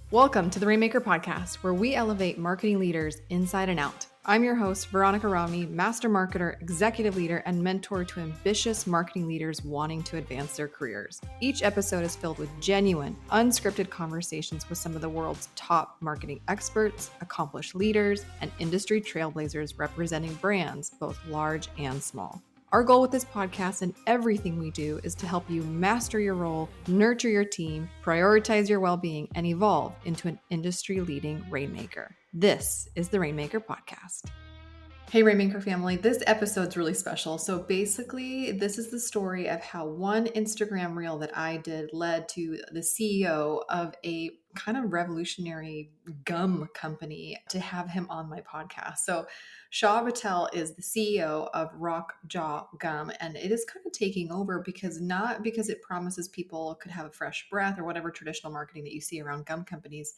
Welcome to the Rainmaker Podcast, where we elevate marketing leaders inside and out. I'm your host, Veronica Rami, master marketer, executive leader, and mentor to ambitious marketing leaders wanting to advance their careers. Each episode is filled with genuine, unscripted conversations with some of the world's top marketing experts, accomplished leaders, and industry trailblazers representing brands, both large and small. Our goal with this podcast and everything we do is to help you master your role, nurture your team, prioritize your well-being, and evolve into an industry-leading Rainmaker. This is the Rainmaker Podcast. Hey, Rainmaker family, this episode's really special. So basically, this is the story of how one Instagram reel that I did led to the CEO of a kind of revolutionary gum company to have him on my podcast. So Sachin Patel is the CEO of ROCKJAW gum, and it is kind of taking over not because it promises people could have a fresh breath or whatever traditional marketing that you see around gum companies.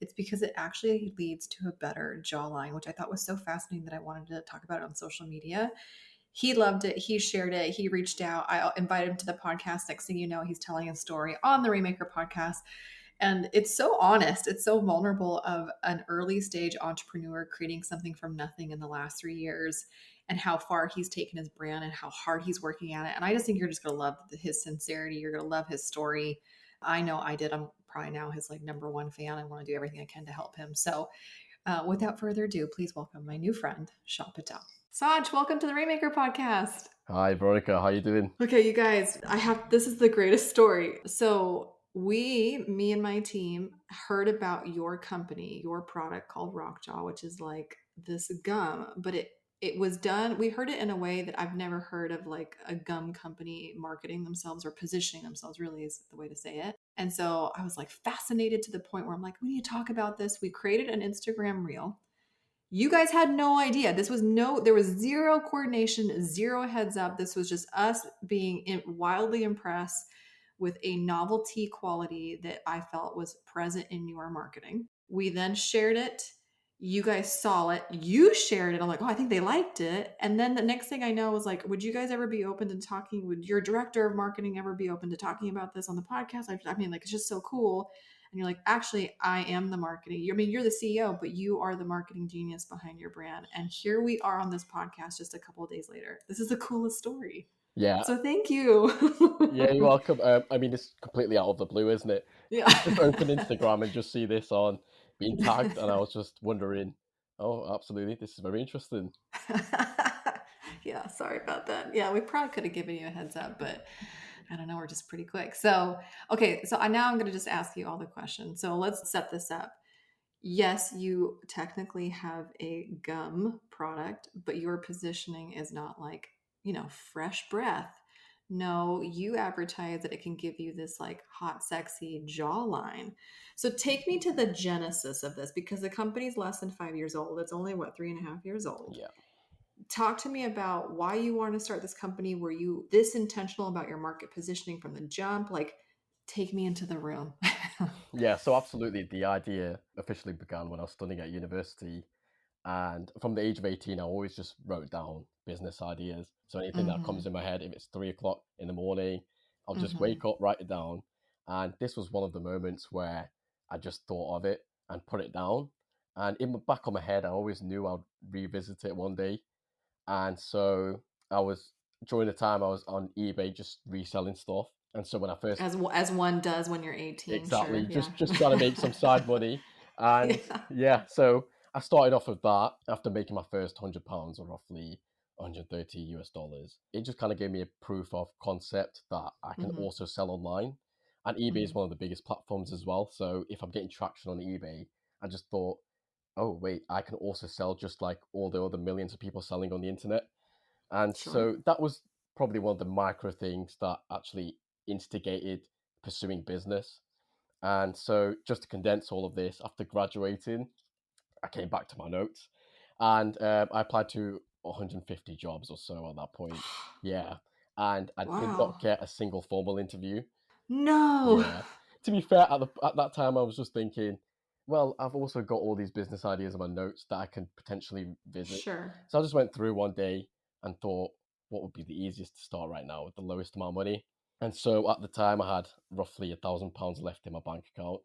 It's because it actually leads to a better jawline, which I thought was so fascinating that I wanted to talk about it on social media. He loved it. He shared it. He reached out. I invited him to the podcast. Next thing you know, he's telling a story on the Rainmaker podcast. And it's so honest. It's so vulnerable of an early stage entrepreneur creating something from nothing in the last 3 years and how far he's taken his brand and how hard he's working at it. And I just think you're just going to love his sincerity. You're going to love his story. I know I did. I'm probably now his number one fan. I want to do everything I can to help him. So without further ado, please welcome my new friend, Sachin Patel. Saj, welcome to the Rainmaker podcast. Hi, Veronica. How you doing? Okay, you guys, this is the greatest story. So me and my team heard about your company, your product called ROCKJAW, which is like this gum, but it was done. We heard it in a way that I've never heard of, like a gum company marketing themselves or positioning themselves, really is the way to say it. And so I was like fascinated to the point where I'm like, we need to talk about this. We created an Instagram reel. You guys had no idea. There was zero coordination, zero heads up. This was just us being wildly impressed with a novelty quality that I felt was present in your marketing. We then shared it. You guys saw it. You shared it. I'm like, oh, I think they liked it. And then the next thing I know was like, would you guys ever be open to talking? Would your director of marketing ever be open to talking about this on the podcast? I mean, like, it's just so cool. And you're like, actually, I am the marketing. You're the CEO, but you are the marketing genius behind your brand. And here we are on this podcast just a couple of days later. This is the coolest story. Yeah. So thank you. Yeah, you're welcome. I mean, it's completely out of the blue, isn't it? Yeah. Just open Instagram and just see this on being tagged, and I was just wondering, oh, absolutely, this is very interesting. Yeah, sorry about that. Yeah, we probably could have given you a heads up, but I don't know, we're just pretty quick. So, okay, so now I'm going to just ask you all the questions. So let's set this up. Yes, you technically have a gum product, but your positioning is not like, fresh breath. No, you advertise that it can give you this like hot, sexy jawline. So take me to the genesis of this because the company's less than 5 years old. It's only 3.5 years old. Yeah. Talk to me about why you want to start this company. Were you this intentional about your market positioning from the jump? Like, take me into the room. Yeah, so absolutely, the idea officially began when I was studying at university. And from the age of 18, I always just wrote down business ideas. So anything that comes in my head, if it's 3 o'clock in the morning, I'll just wake up, write it down. And this was one of the moments where I just thought of it and put it down. And in the back of my head, I always knew I'd revisit it one day. And so during the time I was on eBay just reselling stuff. And so when I first As one does when you're 18, exactly sure, yeah. just trying to make some side money, and Yeah. so I started off with that after making my first £100 or roughly 130 US dollars. It just kind of gave me a proof of concept that I can also sell online, and eBay is one of the biggest platforms as well. So if I'm getting traction on eBay, I just thought, oh wait, I can also sell just like all the other millions of people selling on the internet. And Sure. so that was probably one of the micro things that actually instigated pursuing business. And so, just to condense all of this, after graduating, I came back to my notes and I applied to 150 jobs or so at that point. Yeah. And I did Wow. not get a single formal interview. No. Yeah. To be fair, at that time, I was just thinking, well, I've also got all these business ideas in my notes that I can potentially visit. Sure. So I just went through one day and thought, what would be the easiest to start right now with the lowest amount of money? And so at the time, I had roughly £1,000 left in my bank account.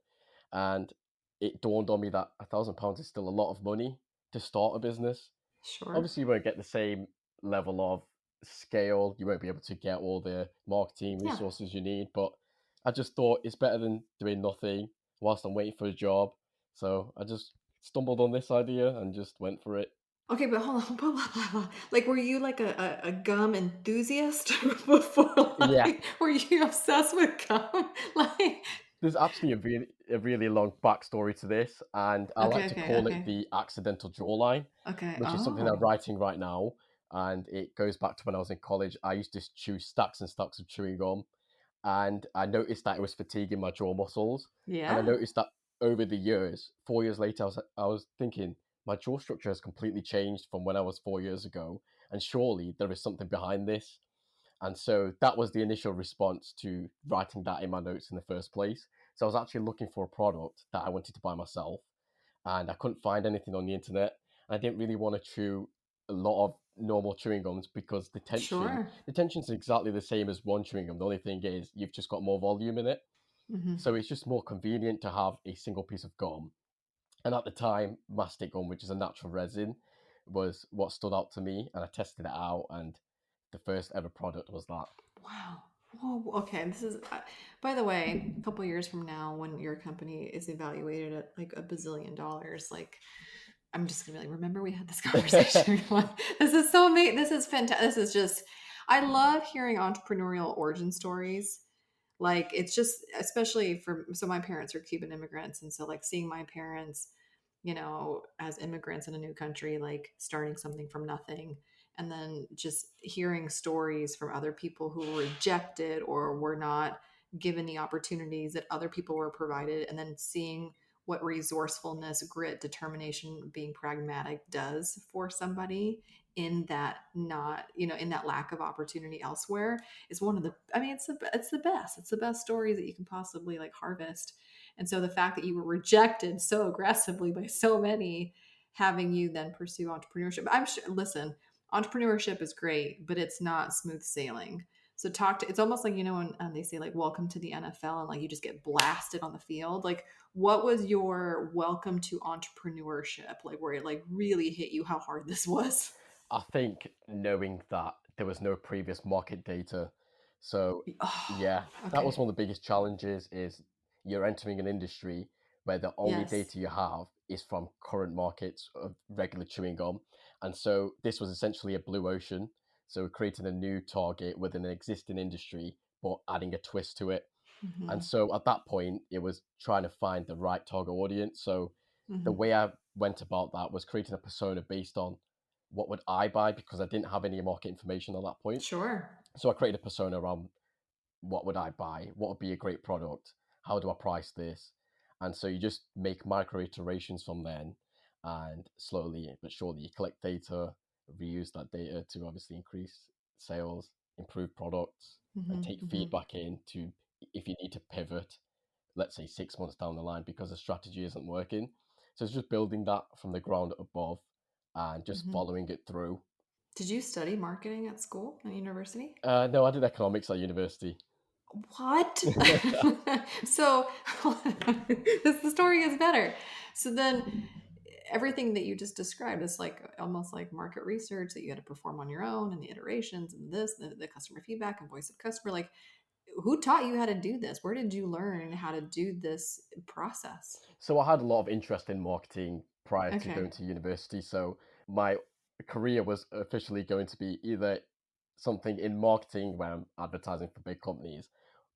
And it dawned on me that £1,000 is still a lot of money to start a business. Sure. Obviously, you won't get the same level of scale. You won't be able to get all the marketing Yeah. resources you need. But I just thought it's better than doing nothing whilst I'm waiting for a job. So I just stumbled on this idea and just went for it. Okay, but hold on. Blah, blah, blah, blah. Like, were you like a gum enthusiast before? Yeah, Like, were you obsessed with gum? Like, there's actually a really long backstory to this, and I like okay, to okay, call it okay, the accidental jawline, okay. which is something I'm Oh, writing right now. And it goes back to when I was in college. I used to chew stacks and stacks of chewing gum, and I noticed that it was fatiguing my jaw muscles. And I yeah. noticed that over the years, 4 years later, I was thinking my jaw structure has completely changed from when I was 4 years ago, and surely there is something behind this. And so that was the initial response to writing that in my notes in the first place. So I was actually looking for a product that I wanted to buy myself, and I couldn't find anything on the internet. And I didn't really want to chew a lot of normal chewing gums because Sure. the tension's exactly the same as one chewing gum. The only thing is you've just got more volume in it. Hmm. So it's just more convenient to have a single piece of gum. And at the time, mastic gum, which is a natural resin, was what stood out to me. And I tested it out, and the first ever product was that. Wow. Whoa. Okay. This is, by the way, a couple years from now, when your company is evaluated at like $1 billion, like I'm just gonna be like, remember we had this conversation. This is so amazing. This is fantastic. This is just, I love hearing entrepreneurial origin stories. Like it's just, especially for, so my parents are Cuban immigrants. And so like seeing my parents, as immigrants in a new country, like starting something from nothing, and then just hearing stories from other people who were rejected or were not given the opportunities that other people were provided, and then seeing what resourcefulness, grit, determination, being pragmatic does for somebody in that, not, in that lack of opportunity elsewhere, is one of the, I mean, it's the best stories that you can possibly like harvest. And so the fact that you were rejected so aggressively by so many, having you then pursue entrepreneurship, I'm sure, listen, entrepreneurship is great, but it's not smooth sailing. So it's almost like, when they say like, welcome to the NFL, and like you just get blasted on the field. Like, what was your welcome to entrepreneurship? Like where it like really hit you how hard this was? I think knowing that there was no previous market data. So Oh, yeah, that was okay. one of the biggest challenges is you're entering an industry where the only Yes. data you have is from current markets of regular chewing gum. And so this was essentially a blue ocean. So creating a new target within an existing industry, but adding a twist to it. And Hmm. so at that point, it was trying to find the right target audience. So the Hmm. way I went about that was creating a persona based on what would I buy because I didn't have any market information at that point. Sure. So I created a persona around what would I buy, what would be a great product, how do I price this, and so you just make micro iterations from then, and slowly but surely you collect data, reuse that data to obviously increase sales, improve products, and Hmm. take Hmm. feedback in to if you need to pivot, let's say 6 months down the line because the strategy isn't working. So it's just building that from the ground above and just Hmm. following it through. Did you study marketing at school, at university? No, I did economics at university. What? So the story is better. So then everything that you just described is like almost like market research that you had to perform on your own, and the iterations and the customer feedback and voice of customer. Like, who taught you how to do this? Where did you learn how to do this process? So I had a lot of interest in marketing prior to Okay. going to university. So my career was officially going to be either something in marketing where I'm advertising for big companies,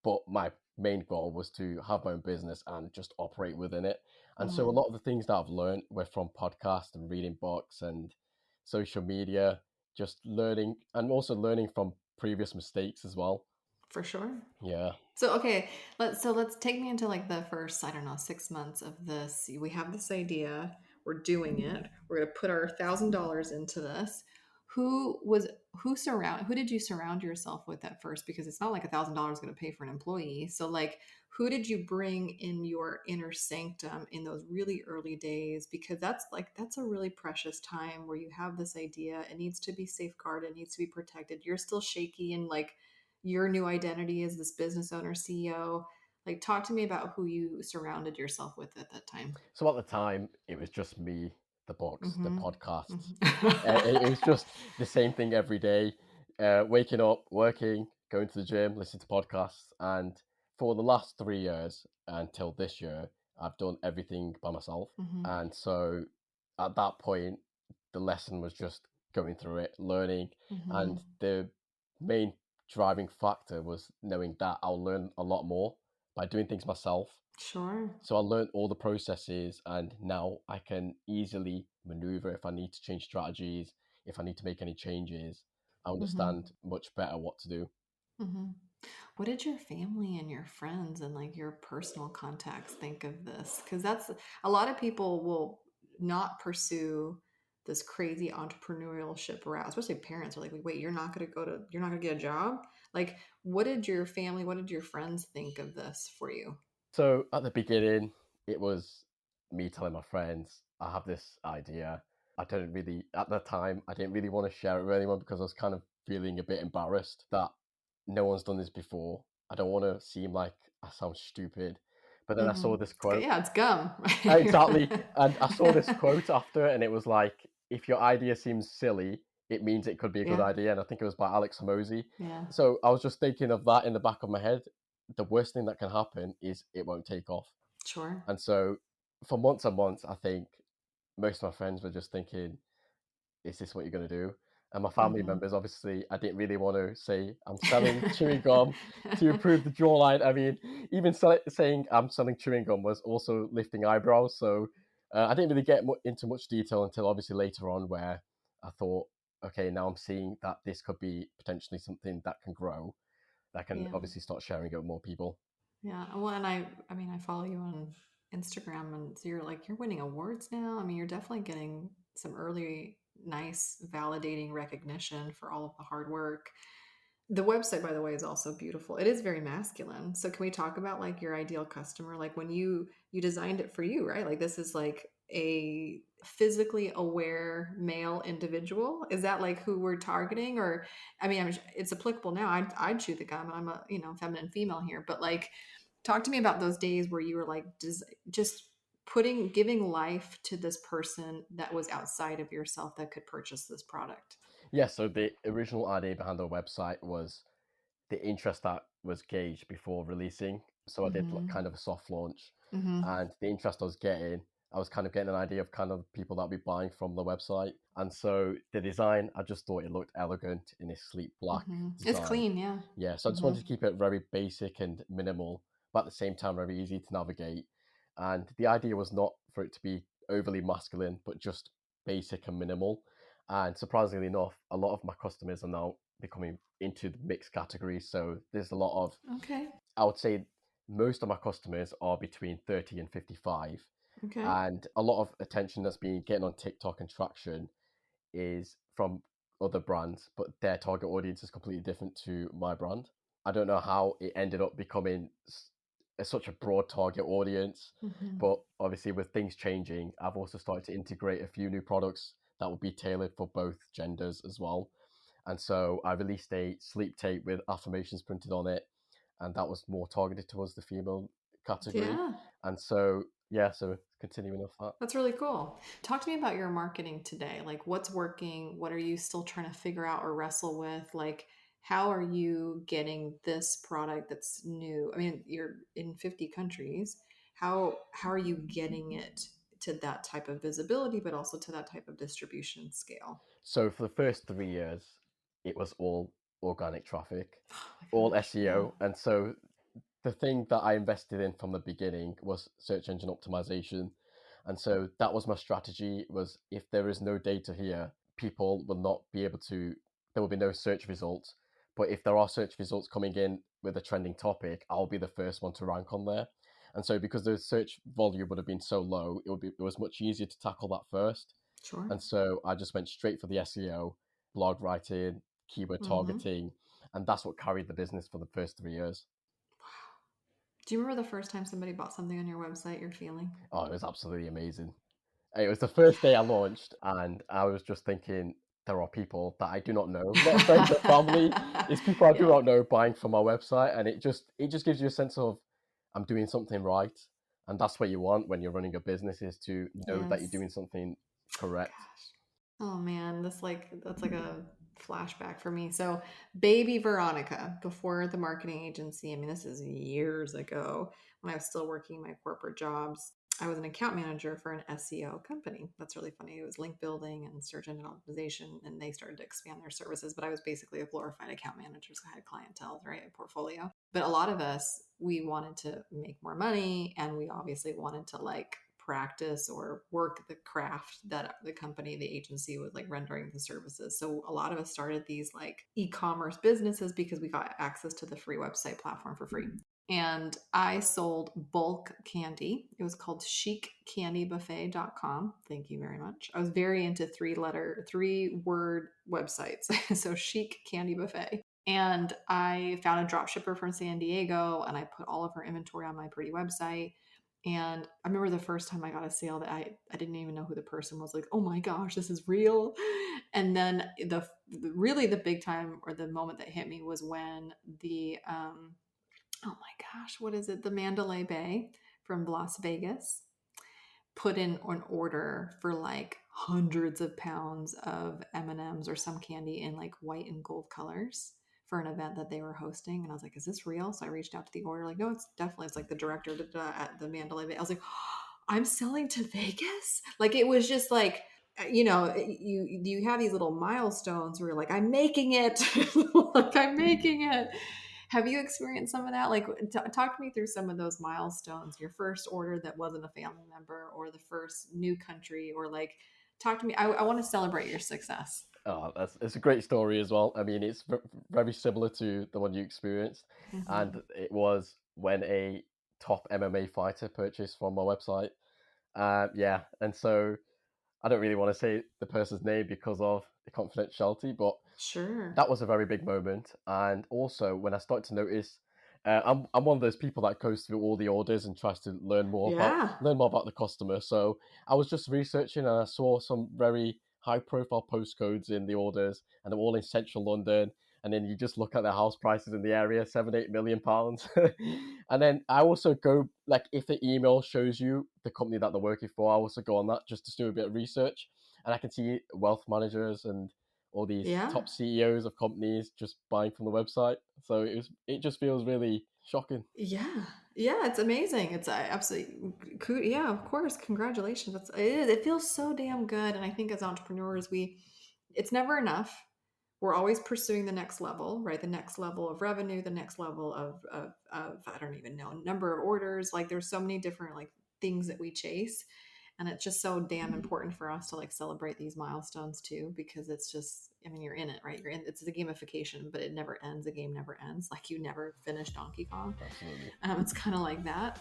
but my main goal was to have my own business and just operate within it. And so a Hmm. lot of the things that I've learned were from podcasts and reading books and social media, just learning and also learning from previous mistakes as well. For sure. Yeah. So okay, let's take me into like the first, I don't know, 6 months of this. We have this idea, we're doing it. We're gonna put our $1,000 into this. Who was who did you surround yourself with at first? Because it's not like $1,000 going to pay for an employee. So like, who did you bring in your inner sanctum in those really early days? Because that's a really precious time where you have this idea. It needs to be safeguarded. It needs to be protected. You're still shaky and like your new identity as this business owner, CEO. Like, talk to me about who you surrounded yourself with at that time. So at the time, it was just me, the books, the Mm-hmm. podcasts. It was Mm-hmm. just the same thing every day. Waking up, working, going to the gym, listening to podcasts, and for the last 3 years until this year, I've done everything by myself. Mm-hmm. And so at that point, the lesson was just going through it, learning, Mm-hmm. and the main driving factor was knowing that I'll learn a lot more by doing things myself. Sure. So I learned all the processes, and now I can easily maneuver if I need to change strategies, if I need to make any changes. I Mm-hmm. understand much better what to do. Mm-hmm. What did your family and your friends and like your personal contacts think of this? Because that's a lot of people will not pursue this crazy entrepreneurship route, especially parents are like, wait, you're not going to get a job. Like, what did your friends think of this for you? So at the beginning, it was me telling my friends, I have this idea. At the time, I didn't really want to share it with anyone because I was kind of feeling a bit embarrassed that no one's done this before. I don't want to seem like I sound stupid. But then I Mm-hmm. saw this quote. Yeah, it's gum. Exactly. And I saw this quote after, and it was like, if your idea seems silly, it means it could be a good Yeah, idea. And I think it was by Alex Hormozy. yeah, So I was just thinking of that in the back of my head. The worst thing that can happen is it won't take off. sure. And so for months and months, I think most of my friends were just thinking, is this what you're going to do? And my family Mm-hmm. members, obviously, I didn't really want to say I'm selling chewing gum to improve the jawline. I mean, even saying I'm selling chewing gum was also lifting eyebrows. So I didn't really get into much detail until obviously later on, where I thought, okay, now I'm seeing that this could be potentially something that can grow, that can Yeah. obviously start sharing it with more people. Yeah. Well, and I mean, I follow you on Instagram, and so you're winning awards now. I mean, you're definitely getting some early, nice, validating recognition for all of the hard work. The website, by the way, is also beautiful. It is very masculine. So can we talk about like your ideal customer? Like when you designed it for you, right? Like this is like a physically aware male individual. Is that like who we're targeting? Or I mean, it's applicable now. I'd chew the gum. I'm a feminine female here, but like, talk to me about those days where you were like just giving life to this person that was outside of yourself that could purchase this product. Yeah, so the original idea behind the website was the interest that was gauged before releasing. So I did like Mm-hmm. kind of a soft launch, Mm-hmm. and the interest I was kind of getting an idea of kind of people that would be buying from the website. And so the design, I just thought it looked elegant in a sleek black Mm-hmm. It's design. clean, yeah. Yeah, so I just Mm-hmm. wanted to keep it very basic and minimal, but at the same time very easy to navigate. And the idea was not for it to be overly masculine, but just basic and minimal. And surprisingly enough, a lot of my customers are now becoming into the mixed categories. So there's a lot of, Okay. I would say most of my customers are between 30 and 55. Okay. And a lot of attention that's been getting on TikTok and traction is from other brands, but their target audience is completely different to my brand. I don't know how it ended up becoming such a broad target audience, Mm-hmm. but obviously with things changing, I've also started to integrate a few new products that will be tailored for both genders as well. And so I released a sleep tape with affirmations printed on it, and that was more targeted towards the female category. Yeah. And so yeah, so continuing off that. That's really cool. Talk to me about your marketing today. Like what's working? What are you still trying to figure out or wrestle with? Like how are you getting this product that's new? I mean, you're in 50 countries. How are you getting it to that type of visibility, but also to that type of distribution scale? So for the first 3 years, it was all organic traffic, Oh my all gosh. Yeah. SEO. And so the thing that I invested in from the beginning was search engine optimization. And so that was my strategy was if there is no data here, people will not be able to, there will be no search results. But if there are search results coming in with a trending topic, I'll be the first one to rank on there. And so because the search volume would have been so low, it was much easier to tackle that first. Sure. And so I just went straight for the SEO, blog writing, keyword Mm-hmm. targeting, and that's what carried the business for the first 3 years. Do you remember the first time somebody bought something on your website, your feeling? Oh, it was absolutely amazing. It was the first day I launched, and I was just thinking, there are people that I do not know, not friends or family. It's people I do Yeah. not know buying from our website, and it just gives you a sense of I'm doing something right. And that's what you want when you're running a business, is to know that you're Yes. doing something correct. Gosh. Oh man, that's like a flashback for me. So, baby Veronica, before the marketing agency, I mean, this is years ago when I was still working my corporate jobs. I was an account manager for an SEO company. That's really funny. It was link building and search engine optimization, and they started to expand their services. But I was basically a glorified account manager, so I had clientele, right, a portfolio. But a lot of us, we wanted to make more money, and we obviously wanted to like practice or work the craft that the company, the agency was like rendering the services. So a lot of us started these like e-commerce businesses because we got access to the free website platform for free. And I sold bulk candy. It was called chiccandybuffet.com. Thank you very much. I was very into three word websites. So Chic Candy Buffet. And I found a drop shipper from San Diego and I put all of her inventory on my pretty website. And I remember the first time I got a sale that I didn't even know who the person was, like, oh my gosh, this is real. And then really the big time, or the moment that hit me, was when the oh my gosh, what is it? The Mandalay Bay from Las Vegas put in an order for like hundreds of pounds of M&Ms or some candy in like white and gold colors for an event that they were hosting. And I was like, is this real? So I reached out to the order, like, no, it's definitely, it's like the director at the Mandalay Bay. I was like, oh, I'm selling to Vegas? Like, it was just like, you have these little milestones where you're like, I'm making it. Like, I'm making it. Have you experienced some of that? Like, talk to me through some of those milestones, your first order that wasn't a family member, or the first new country, or like, talk to me. I want to celebrate your success. Oh, it's a great story as well. I mean, it's very similar to the one you experienced, Mm-hmm. and it was when a top MMA fighter purchased from my website. Yeah, and so I don't really want to say the person's name because of the confidentiality, but Sure. that was a very big moment. And also, when I started to notice, I'm one of those people that goes through all the orders and tries to Yeah. learn more about the customer. So I was just researching, and I saw some very high profile postcodes in the orders, and they're all in central London. And then you just look at the house prices in the area, 7-8 million pounds. And then I also go, like, if the email shows you the company that they're working for, I also go on that just to do a bit of research, and I can see wealth managers and all these Yeah. top CEOs of companies just buying from the website. So it just feels really shocking. Yeah. Yeah. It's amazing. It's absolutely, yeah, of course. Congratulations. It feels so damn good. And I think as entrepreneurs, it's never enough. We're always pursuing the next level, right? The next level of revenue, the next level of I don't even know, number of orders. Like, there's so many different like things that we chase. And it's just so damn important for us to like celebrate these milestones too, because it's just, I mean, you're in it, right? It's the gamification, but it never ends. The game never ends. Like, you never finish Donkey Kong. Absolutely. It's kind of like that.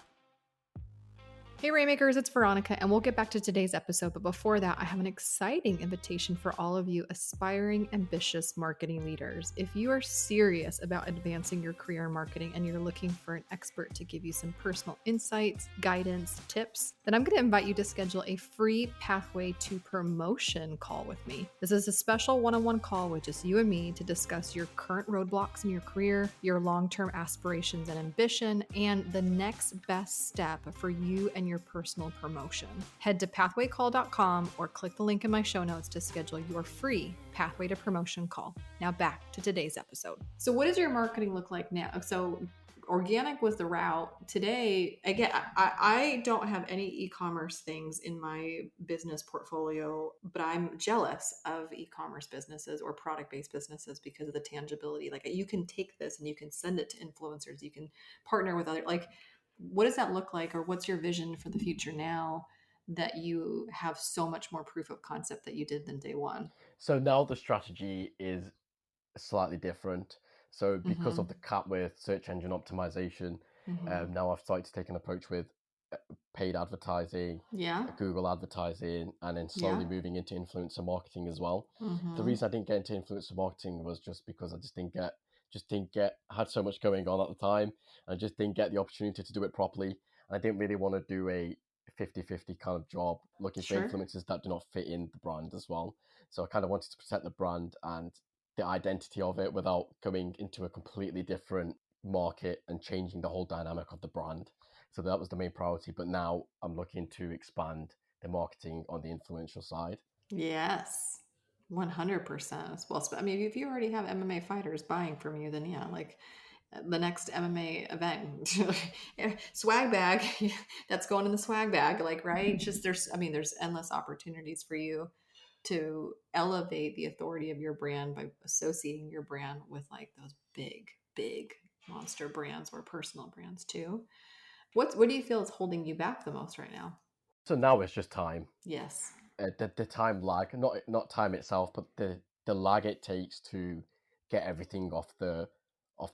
Hey Rainmakers, it's Veronica, and we'll get back to today's episode. But before that, I have an exciting invitation for all of you aspiring, ambitious marketing leaders. If you are serious about advancing your career in marketing and you're looking for an expert to give you some personal insights, guidance, tips, then I'm going to invite you to schedule a free Pathway to Promotion call with me. This is a special one-on-one call with just you and me to discuss your current roadblocks in your career, your long-term aspirations and ambition, and the next best step for you and your personal promotion. Head to pathwaycall.com or click the link in my show notes to schedule your free Pathway to Promotion call. Now back to today's episode. So what does your marketing look like now? So organic was the route. Today, again, I don't have any e-commerce things in my business portfolio, but I'm jealous of e-commerce businesses or product-based businesses because of the tangibility. Like, you can take this and you can send it to influencers. You can partner with other, like, what does that look like, or what's your vision for the future now that you have so much more proof of concept that you did than day one? So now the strategy is slightly different. So because Mm-hmm. of the cap with search engine optimization, Mm-hmm. now I've started to take an approach with paid advertising, Yeah. Google advertising, and then slowly Yeah. moving into influencer marketing as well. The Mm-hmm. reason I didn't get into influencer marketing was just because I just didn't get I had so much going on at the time, and I just didn't get the opportunity to do it properly. And I didn't really want to do a 50-50 kind of job looking for Sure. influencers that do not fit in the brand as well. So I kind of wanted to protect the brand and the identity of it without going into a completely different market and changing the whole dynamic of the brand. So that was the main priority. But now I'm looking to expand the marketing on the influential side. Yes. 100%. Well, I mean, if you already have MMA fighters buying from you, then yeah, like the next MMA event, swag bag, that's going in the swag bag, like, right? Just there's endless opportunities for you to elevate the authority of your brand by associating your brand with like those big monster brands or personal brands too. What do you feel is holding you back the most right now? So now it's just time. Yes. The time lag, not time itself, but the lag it takes to get everything off the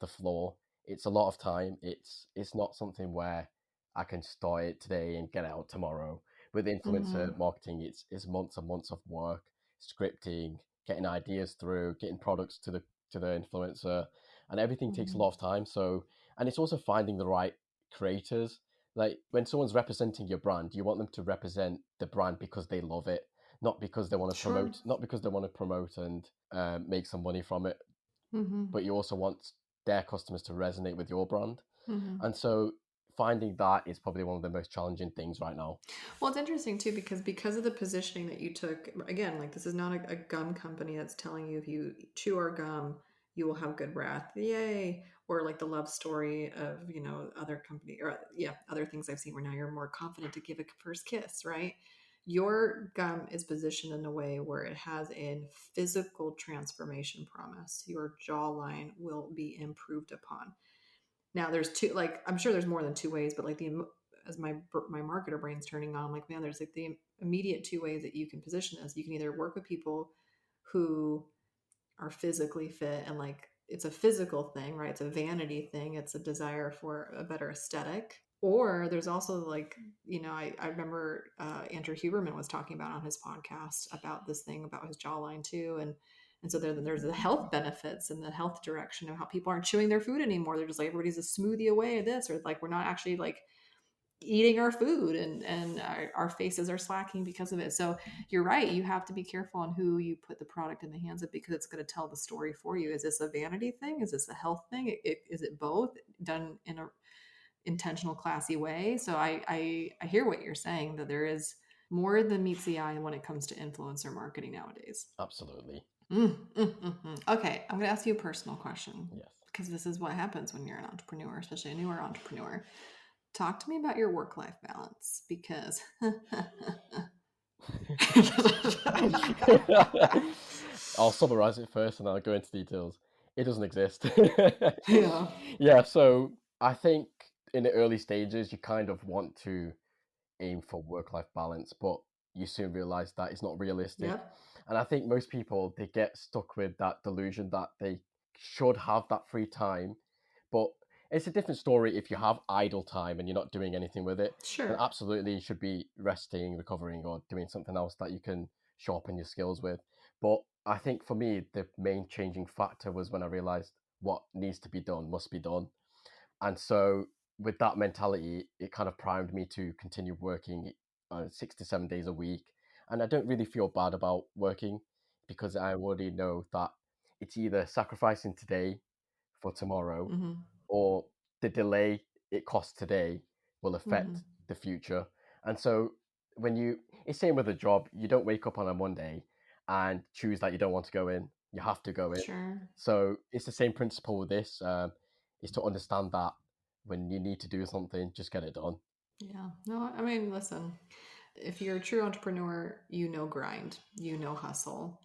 floor. It's a lot of time. It's not something where I can start it today and get it out tomorrow. With Mm-hmm. influencer marketing, it's months and months of work, scripting, getting ideas through, getting products to the influencer, and everything takes a Mm-hmm. lot of time. So, and it's also finding the right creators. Like when someone's representing your brand, you want them to represent the brand because they love it, not because they want to Sure. promote, not because they want to promote and make some money from it, Mm-hmm. but you also want their customers to resonate with your brand. Mm-hmm. And so finding that is probably one of the most challenging things right now. Well, it's interesting too because of the positioning that you took. Again, like this is not a gum company that's telling you if you chew our gum, you will have good breath. Yay! Or like the love story of other company or yeah other things I've seen where now you're more confident to give a first kiss, right? Your gum is positioned in a way where it has a physical transformation promise. Your jawline will be improved upon. Now there's two, like I'm sure there's more than two ways, but like as my marketer brain's turning on, I'm like, man, there's like the immediate two ways that you can position this. You can either work with people who are physically fit and like it's a physical thing, right? It's a vanity thing. It's a desire for a better aesthetic. Or there's also like, I remember Andrew Huberman was talking about on his podcast about this thing about his jawline too. And so there's the health benefits and the health direction of how people aren't chewing their food anymore. They're just like, everybody's a smoothie away of this, or like, we're not actually like eating our food and our faces are slacking because of it. So you're right. You have to be careful on who you put the product in the hands of because it's going to tell the story for you. Is this a vanity thing? Is this a health thing? Is it both done in a intentional, classy way? So I hear what you're saying, that there is more than meets the eye when it comes to influencer marketing nowadays. Absolutely. Okay, I'm going to ask you a personal question Yes. because this is what happens when you're an entrepreneur, especially a newer entrepreneur. Talk to me about your work-life balance because I'll summarize it first and I'll go into details. It doesn't exist. yeah. Yeah, so I think in the early stages, you kind of want to aim for work-life balance, but you soon realize that it's not realistic. Yep. And I think most people, they get stuck with that delusion that they should have that free time. But it's a different story if you have idle time and you're not doing anything with it. Then Sure. absolutely you should be resting, recovering, or doing something else that you can sharpen your skills with. But I think for me, the main changing factor was when I realized what needs to be done must be done. And so with that mentality, it kind of primed me to continue working 6 to 7 days a week. And I don't really feel bad about working because I already know that it's either sacrificing today for tomorrow Mm-hmm. or the delay it costs today will Mm-hmm. affect the future. And so it's same with a job. You don't wake up on a Monday and choose that you don't want to go in. You have to go in. Sure. So it's the same principle with this. Is to understand that when you need to do something, just get it done. Yeah. No, I mean, listen, if you're a true entrepreneur, grind, hustle.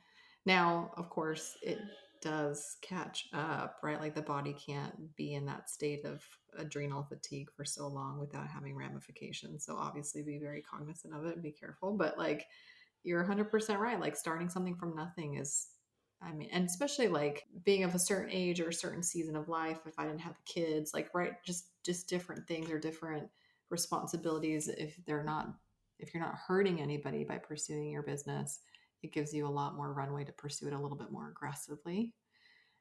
Now, of course, it does catch up, right? Like the body can't be in that state of adrenal fatigue for so long without having ramifications. So obviously be very cognizant of it and be careful. But like you're 100% right. Like starting something from nothing is, I mean, and especially like being of a certain age or a certain season of life, if I didn't have kids, like, right, just different things or different responsibilities. If you're not hurting anybody by pursuing your business, it gives you a lot more runway to pursue it a little bit more aggressively.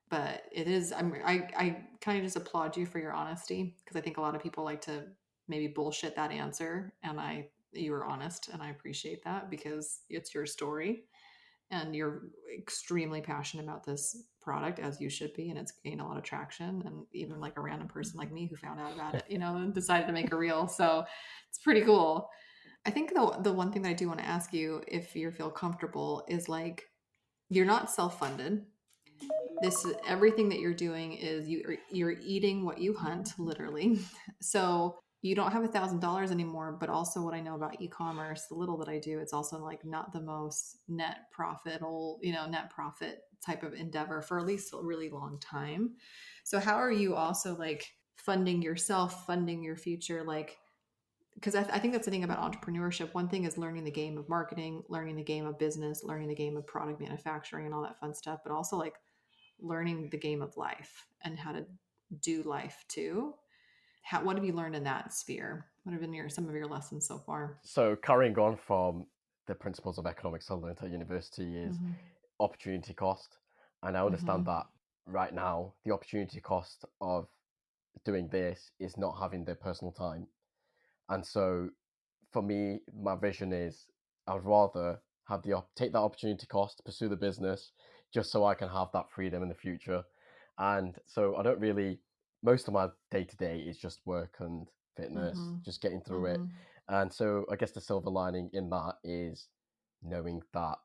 But it is, I kind of just applaud you for your honesty because I think a lot of people like to maybe bullshit that answer. And you were honest and I appreciate that because it's your story. and you're extremely passionate about this product, as you should be, and it's gained a lot of traction. And even like a random person like me who found out about it, and decided to make a reel. So it's pretty cool. I think the one thing that I do want to ask you, if you feel comfortable, is like, you're not self-funded. This everything that you're doing is you're eating what you hunt, literally. So you don't have $1,000 anymore. But also, what I know about e-commerce, the little that I do, it's also like not the most net profit type of endeavor for at least a really long time. So how are you also like funding yourself, funding your future? Like, because I think that's the thing about entrepreneurship. One thing is learning the game of marketing, learning the game of business, learning the game of product manufacturing and all that fun stuff, but also like learning the game of life and how to do life too. What have you learned in that sphere? What have been some of your lessons so far? So carrying on from the principles of economics I learned at university is Mm-hmm. opportunity cost. And I understand Mm-hmm. that right now, the opportunity cost of doing this is not having the personal time. And so for me, my vision is I would rather have take that opportunity cost, pursue the business, just so I can have that freedom in the future. And so I don't really, most of my day to day is just work and fitness, Mm-hmm. just getting through it. Mm-hmm. And so I guess the silver lining in that is knowing that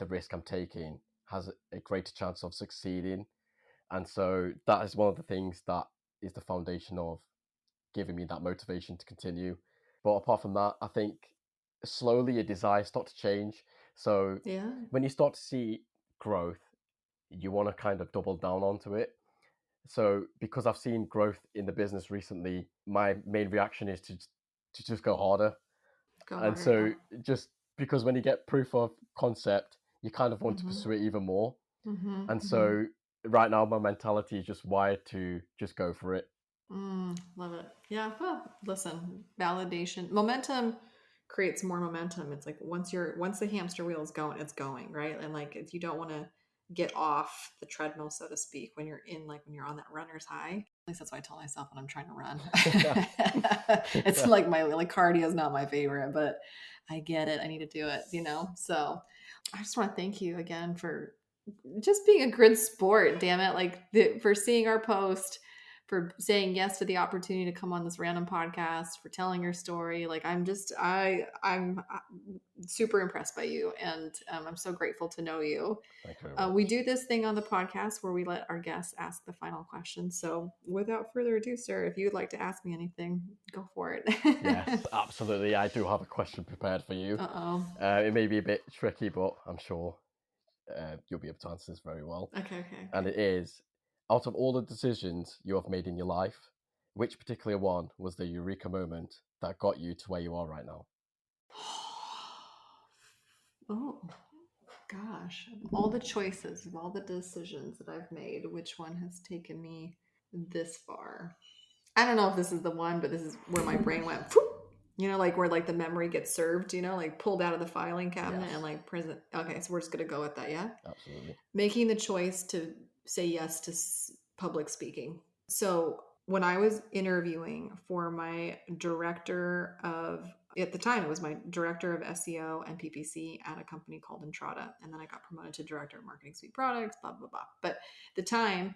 the risk I'm taking has a greater chance of succeeding. And so that is one of the things that is the foundation of giving me that motivation to continue. But apart from that, I think slowly your desires start to change. So Yeah. when you start to see growth, you want to kind of double down onto it. So because I've seen growth in the business recently, my main reaction is to just go harder. Go And harder. so Yeah. just because when you get proof of concept, you kind of want to Mm-hmm. pursue it even more. Mm-hmm. And Mm-hmm. so right now my mentality is just wired to just go for it. Love it. Yeah. Well, listen, validation, momentum creates more momentum. It's like once the hamster wheel is going, it's going, right? And like if you don't want to get off the treadmill, so to speak, when you're on that runner's high. At least that's what I tell myself when I'm trying to run. It's Yeah. like my like cardio is not my favorite, but I get it. I need to do it. So I just want to thank you again for just being a good sport, damn it. Like for seeing our post, for saying yes to the opportunity to come on this random podcast, for telling your story. Like I'm super impressed by you, and I'm so grateful to know you. Thank you very We much. do this thing on the podcast where we let our guests ask the final question. So without further ado, sir, if you'd like to ask me anything, go for it. Yes, absolutely. I do have a question prepared for you. Uh-oh. It may be a bit tricky, but I'm sure you'll be able to answer this very well. And Okay. it is, out of all the decisions you have made in your life, which particular one was the eureka moment that got you to where you are right now? Oh, gosh, of all the choices, of all the decisions that I've made, which one has taken me this far? I don't know if this is the one, but this is where my brain went, like where like the memory gets served, like pulled out of the filing cabinet Yes, and like present. Okay, so we're just going to go with that. Yeah. absolutely. Making the choice to say yes to public speaking. So when I was interviewing for my director of, at the time, it was my director of SEO and PPC at a company called Entrada. And then I got promoted to director of marketing suite products, blah, blah, blah. But at the time,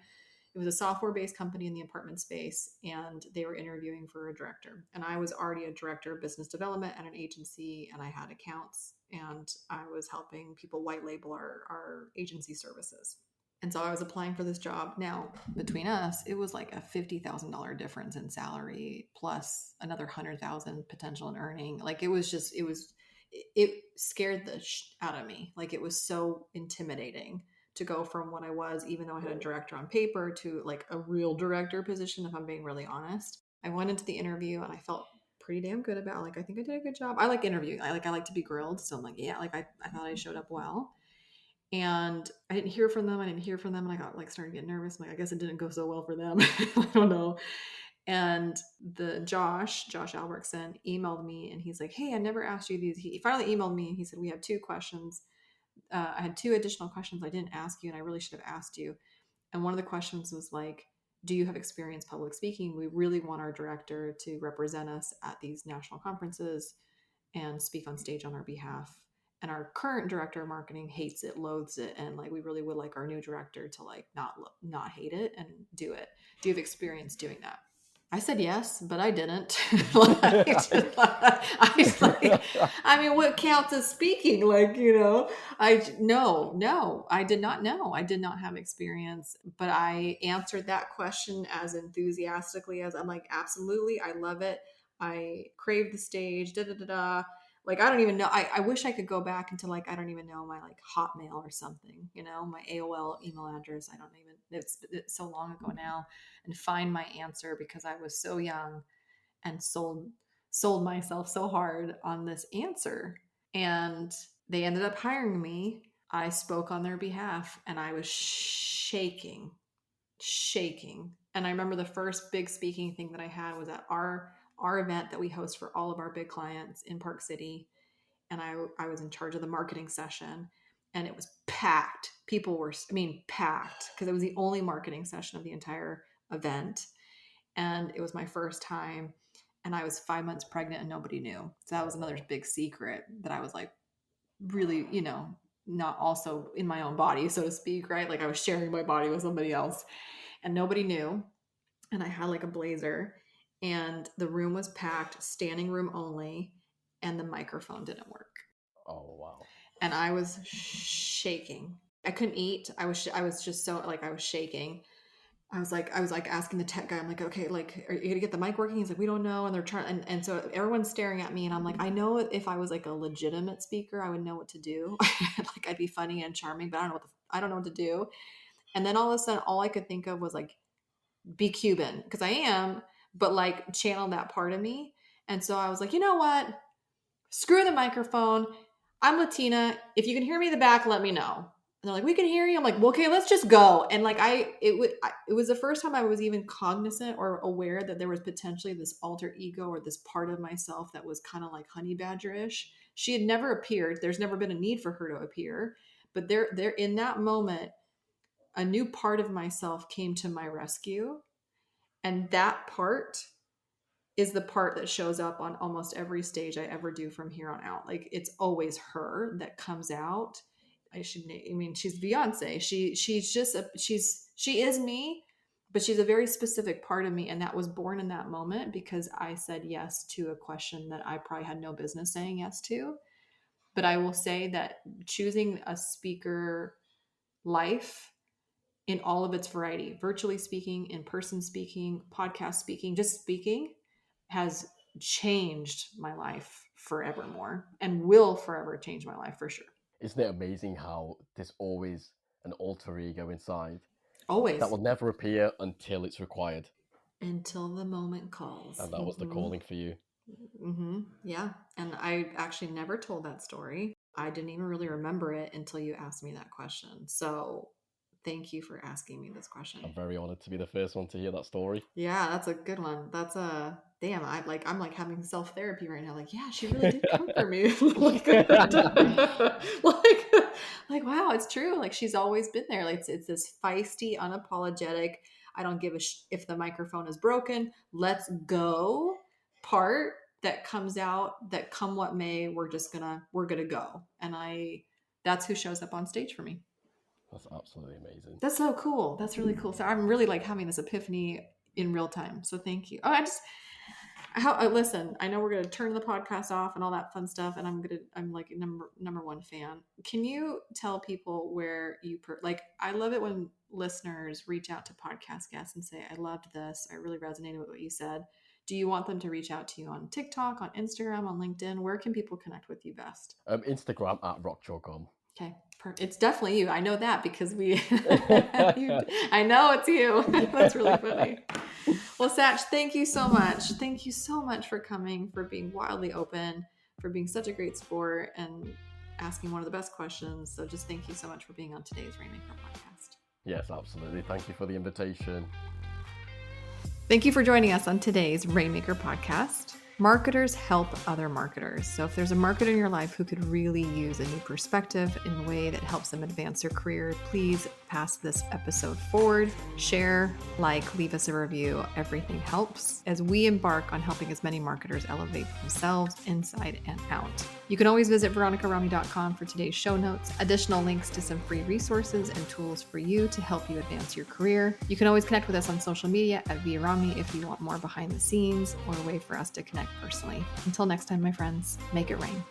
it was a software based company in the apartment space, and they were interviewing for a director. And I was already a director of business development at an agency, and I had accounts, and I was helping people white label our agency services. And so I was applying for this job. Now, between us, it was like a $50,000 difference in salary plus another 100,000 potential in earning. Like it scared the out of me. Like it was so intimidating to go from what I was, even though I had a director on paper, to like a real director position, if I'm being really honest. I went into the interview and I felt pretty damn good about, like, I think I did a good job. I like interviewing. I like to be grilled. So I'm like, yeah, like I thought I showed up well. And I didn't hear from them. And I got like started getting nervous. I'm like, I guess it didn't go so well for them. I don't know. And the Josh Albertson emailed me and he's like, hey, I never asked you these. He finally emailed me and he said, we have two questions. I had two additional questions I didn't ask you and I really should have asked you. And one of the questions was like, do you have experience public speaking? We really want our director to represent us at these national conferences and speak on stage on our behalf. And our current director of marketing hates it, loathes it. And like, we really would like our new director to like not hate it and do it. Do you have experience doing that? I said yes, but I didn't. I mean, what counts as speaking? Like, no, I did not know. I did not have experience, but I answered that question as enthusiastically as I'm like, absolutely. I love it. I crave the stage, da, da, da, da. Like, I don't even know. I wish I could go back into like, I don't even know my like Hotmail or something, my AOL email address. I don't even, it's so long ago now, and find my answer because I was so young and sold myself so hard on this answer. And they ended up hiring me. I spoke on their behalf and I was shaking. And I remember the first big speaking thing that I had was at our event that we host for all of our big clients in Park City. And I was in charge of the marketing session, and it was packed. People were, packed, because it was the only marketing session of the entire event. And it was my first time, and I was 5 months pregnant and nobody knew. So that was another big secret that I was like, really, not also in my own body, so to speak, right? Like I was sharing my body with somebody else and nobody knew. And I had like a blazer, and the room was packed, standing room only, and the microphone didn't work. Oh, wow. And I was shaking. I couldn't eat. I was just so like, I was shaking. I was like asking the tech guy, I'm like, okay, like, are you gonna get the mic working? He's like, we don't know. And they're trying, and so everyone's staring at me, and I'm like, I know if I was like a legitimate speaker, I would know what to do. Like, I'd be funny and charming, but I don't know what to do. And then all of a sudden, all I could think of was like, be Cuban, because I am, but like channel that part of me. And so I was like, you know what? Screw the microphone. I'm Latina. If you can hear me in the back, let me know. And they're like, we can hear you. I'm like, well, okay, let's just go. And like, it was the first time I was even cognizant or aware that there was potentially this alter ego or this part of myself that was kind of like honey badger-ish. She had never appeared. There's never been a need for her to appear. But there in that moment, a new part of myself came to my rescue. And that part is the part that shows up on almost every stage I ever do from here on out. Like, it's always her that comes out. She's Beyonce. She is me, but she's a very specific part of me. And that was born in that moment because I said yes to a question that I probably had no business saying yes to. But I will say that choosing a speaker life in all of its variety, virtually speaking, in-person speaking, podcast speaking, just speaking, has changed my life forevermore and will forever change my life for sure. Isn't it amazing how there's always an alter ego inside? Always. That will never appear until it's required. Until the moment calls. And that was the calling for you. Mm-hmm. Yeah. And I actually never told that story. I didn't even really remember it until you asked me that question. So thank you for asking me this question. I'm very honored to be the first one to hear that story. Yeah, that's a good one. That's a damn. I'm like having self-therapy right now. Like, yeah, she really did come for me. like, wow, it's true. Like, she's always been there. Like, it's this feisty, unapologetic, I don't give a if the microphone is broken, let's go part that comes out, that come what may, we're gonna go. And that's who shows up on stage for me. That's absolutely amazing. That's so cool. That's really cool. So I'm really like having this epiphany in real time. So thank you. Listen, I know we're going to turn the podcast off and all that fun stuff. And I'm like a number one fan. Can you tell people where I love it when listeners reach out to podcast guests and say, I loved this. I really resonated with what you said. Do you want them to reach out to you on TikTok, on Instagram, on LinkedIn? Where can people connect with you best? Instagram at ROCKJAW. Okay. It's definitely you. I know that because I know it's you. That's really funny. Well, Sach, thank you so much. Thank you so much for coming, for being wildly open, for being such a great sport and asking one of the best questions. So just thank you so much for being on today's Rainmaker podcast. Yes, absolutely. Thank you for the invitation. Thank you for joining us on today's Rainmaker podcast. Marketers help other marketers. So if there's a marketer in your life who could really use a new perspective in a way that helps them advance their career, please pass this episode forward, share, leave us a review. Everything helps as we embark on helping as many marketers elevate themselves inside and out. You can always visit veronicarami.com for today's show notes, additional links to some free resources and tools for you to help you advance your career. You can always connect with us on social media at ViaRami if you want more behind the scenes or a way for us to connect personally. Until next time, my friends, make it rain.